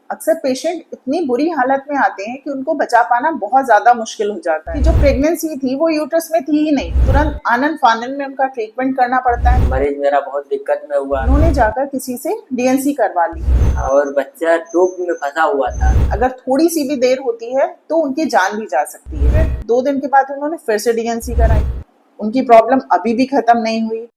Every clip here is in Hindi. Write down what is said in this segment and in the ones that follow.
अक्सर पेशेंट इतनी बुरी हालत में आते हैं कि उनको बचा पाना बहुत ज्यादा मुश्किल हो जाता है। जो प्रेगनेंसी थी वो यूट्रस में थी ही नहीं, तुरंत आनन फानन में उनका ट्रीटमेंट करना पड़ता है। मरीज मेरा बहुत दिक्कत में हुआ उन्होंने जाकर किसी से डीएनसी करवा ली और बच्चा ट्यूब में फंसा हुआ था। अगर थोड़ी सी भी देर होती है तो उनकी जान भी जा सकती है। फिर 2 दिन के बाद उन्होंने फिर से डीएनसी कराई। उनकी प्रॉब्लम अभी भी खत्म नहीं हुई।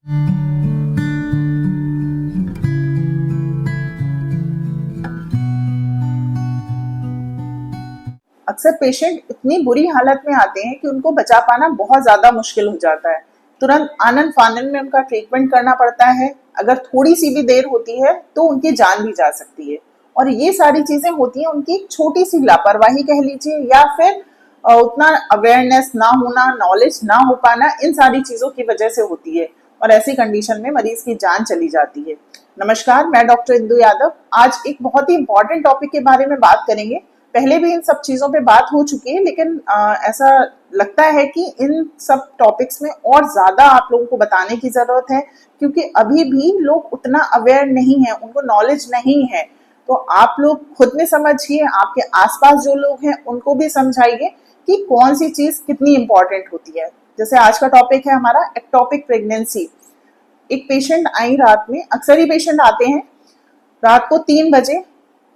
अक्सर पेशेंट इतनी बुरी हालत में आते हैं कि उनको बचा पाना बहुत ज्यादा मुश्किल हो जाता है। तुरंत आनन फानन में उनका ट्रीटमेंट करना पड़ता है। अगर थोड़ी सी भी देर होती है तो उनकी जान भी जा सकती है। और ये सारी चीजें होती हैं उनकी एक छोटी सी लापरवाही कह लीजिए, या फिर उतना अवेयरनेस ना होना, नॉलेज ना हो पाना, इन सारी चीजों की वजह से होती है। और ऐसी कंडीशन में मरीज की जान चली जाती है। नमस्कार, मैं डॉक्टर इंदु यादव। आज एक बहुत ही इंपॉर्टेंट टॉपिक के बारे में बात करेंगे। पहले भी इन सब चीजों पे बात हो चुकी है, लेकिन ऐसा लगता है कि इन सब टॉपिक्स में और ज्यादा आप लोगों को बताने की जरूरत है, क्योंकि अभी भी लोग उतना अवेयर नहीं है, उनको नॉलेज नहीं है। तो आप लोग खुद में समझिए, आपके आसपास जो लोग हैं उनको भी समझाइए कि कौन सी चीज कितनी इंपॉर्टेंट होती है। जैसे आज का टॉपिक है हमारा एक्टोपिक प्रेगनेंसी। एक पेशेंट आई रात में, अक्सर ही पेशेंट आते हैं रात को 3 बजे।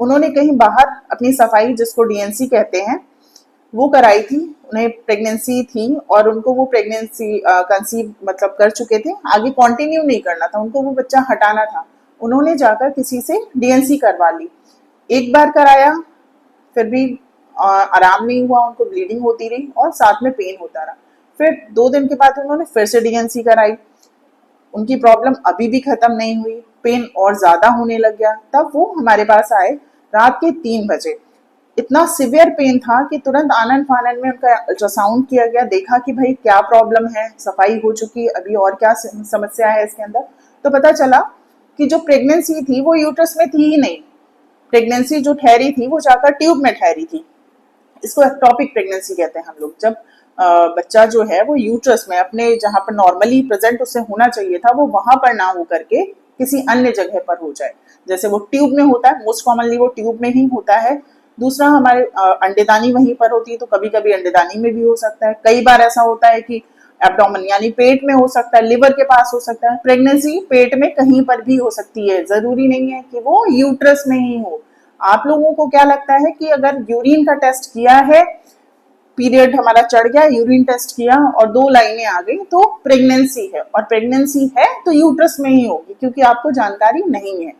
उन्होंने कहीं बाहर अपनी सफाई, जिसको डीएनसी कहते हैं, वो कराई थी। उन्हें प्रेगनेंसी थी और उनको वो प्रेगनेंसी कंसीव मतलब कर चुके थे, आगे कंटिन्यू नहीं करना था, उनको वो बच्चा हटाना था। उन्होंने जाकर किसी से डीएनसी करवा ली। एक बार कराया, फिर भी आराम नहीं हुआ, उनको ब्लीडिंग होती रही और साथ में पेन होता रहा। फिर 2 दिन के बाद उन्होंने फिर से डीएनसी कराई। उनकी प्रॉब्लम अभी भी खत्म नहीं हुई, पेन और ज्यादा होने लग गया। तब वो हमारे पास आए रात के 3 बजे। इतना सिवियर पेन था कि तुरंत आनन फानन में उनका अल्ट्रासाउंड किया गया, देखा कि भाई क्या प्रॉब्लम है, सफाई हो चुकी, अभी और क्या समस्या है इसके अंदर। तो पता चला कि जो प्रेगनेंसी थी वो यूट्रस में थी ही नहीं। प्रेगनेंसी जो ठहरी थी वो जाकर ट्यूब में ठहरी थी। इसको एक्टोपिक प्रेगनेंसी कहते हैं हम लोग। जब बच्चा जो है वो यूट्रस में, अपने जहां पर नॉर्मली प्रेजेंट उसे होना चाहिए था, वो वहां पर ना हो करके किसी अन्य जगह पर हो जाए। जैसे वो ट्यूब में होता है, मोस्ट कॉमनली वो ट्यूब में ही होता है। दूसरा, हमारे अंडेदानी वहीं पर होती है, तो कभी कभी अंडेदानी में भी हो सकता है। कई बार ऐसा होता है कि एब्डोमेन यानी पेट में हो सकता है, लिवर के पास हो सकता है। प्रेगनेंसी पेट में कहीं पर भी हो सकती है, जरूरी नहीं है कि वो यूट्रस में ही हो। आप लोगों को क्या लगता है कि अगर यूरिन का टेस्ट किया है, पीरियड हमारा चढ़ गया, यूरिन टेस्ट किया और 2 लाइनें आ गई तो प्रेगनेंसी है, और प्रेगनेंसी है तो यूट्रस में ही होगी, क्योंकि आपको जानकारी नहीं है।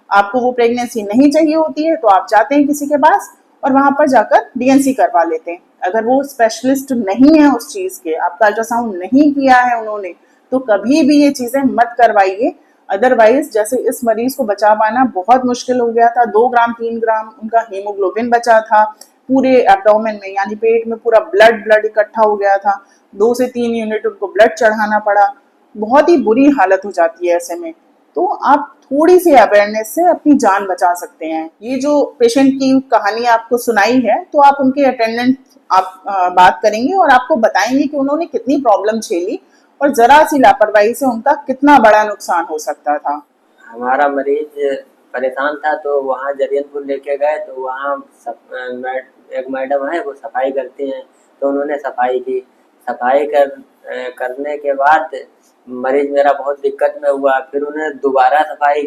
आपको वो प्रेगनेंसी नहीं चाहिए होती है तो आप जाते हैं किसी के पास और वहां पर जाकर डीएनसी करवा लेते हैं। अगर वो स्पेशलिस्ट नहीं है उस चीज के, आपका अल्ट्रासाउंड नहीं किया है उन्होंने, तो कभी भी ये चीजें मत करवाइए। अदरवाइज जैसे इस मरीज को बचा पाना बहुत मुश्किल हो गया था। 2 ग्राम 3 ग्राम उनका हीमोग्लोबिन बचा था पूरे एब्डोमेन में, यानी पेट में पूरा ब्लड इकट्ठा हो गया था। 2 से 3 यूनिट उनको ब्लड चढ़ाना पड़ा। बहुत ही बुरी हालत हो जाती है ऐसे में। तो आप थोड़ी सी अवेयरनेस से अपनी जान बचा सकते हैं। ये जो पेशेंट की कहानी आपको सुनाई है, तो आप उनके अटेंडेंट आप बात करेंगे और आपको बताएंगे कि उन्होंने कितनी प्रॉब्लम झेली और जरा सी लापरवाही से उनका कितना बड़ा नुकसान हो सकता था। हमारा मरीज परेशान था तो वहाँ जरियनपुर लेके गए, तो वहाँ एक मैडम है, वो सफाई करती हैं, तो उन्होंने सफाई की। सफाई करने के बाद मरीज मेरा बहुत दिक्कत में हुआ। फिर उन्होंने दोबारा सफाई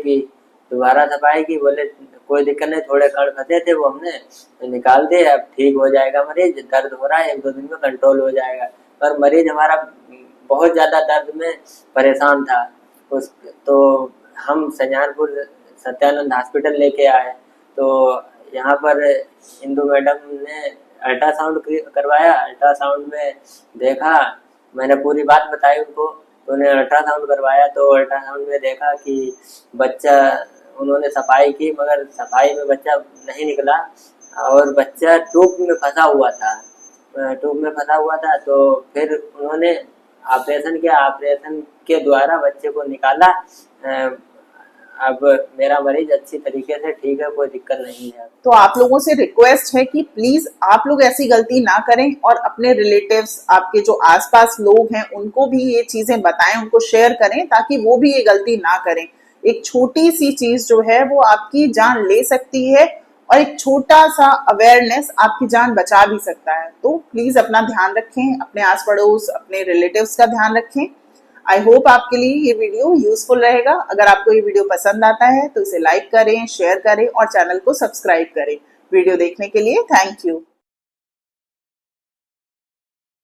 की। बोले कोई दिक्कत नहीं, थोड़े कण फंसे थे वो हमने निकाल दिए, अब ठीक हो जाएगा मरीज, दर्द हो रहा है, 1-2 दिन में कंट्रोल हो जाएगा। पर मरीज हमारा बहुत ज्यादा दर्द में परेशान था। उस तो हम शाहजहांपुर सत्यानंद हॉस्पिटल लेके आए, तो यहाँ पर इंदु मैडम ने अल्ट्रासाउंड करवाया। अल्ट्रासाउंड में देखा, मैंने पूरी बात बताई उनको, तो उन्हें अल्ट्रासाउंड करवाया। तो अल्ट्रासाउंड में देखा कि बच्चा, उन्होंने सफाई की मगर सफाई में बच्चा नहीं निकला और बच्चा ट्यूब में फंसा हुआ था। तो फिर उन्होंने ऑपरेशन किया। ऑपरेशन के द्वारा बच्चे को निकाला। अब मेरा मरीज अच्छी तरीके से ठीक है, कोई दिक्कत नहीं है। तो आप लोगों से रिक्वेस्ट है कि प्लीज आप लोग ऐसी गलती ना करें और अपने रिलेटिव्स, आपके जो आसपास लोग हैं, उनको भी ये चीजें बताएं, उनको शेयर करें, ताकि वो भी ये गलती ना करें। एक छोटी सी चीज जो है वो आपकी जान ले सकती है और एक छोटा सा अवेयरनेस आपकी जान बचा भी सकता है। तो प्लीज अपना ध्यान रखें, अपने आस पड़ोस, अपने रिलेटिव्स का ध्यान रखें। आई होप आपके लिए ये वीडियो यूजफुल रहेगा। अगर आपको ये वीडियो पसंद आता है तो इसे लाइक करें, शेयर करें और चैनल को सब्सक्राइब करें। वीडियो देखने के लिए थैंक यू।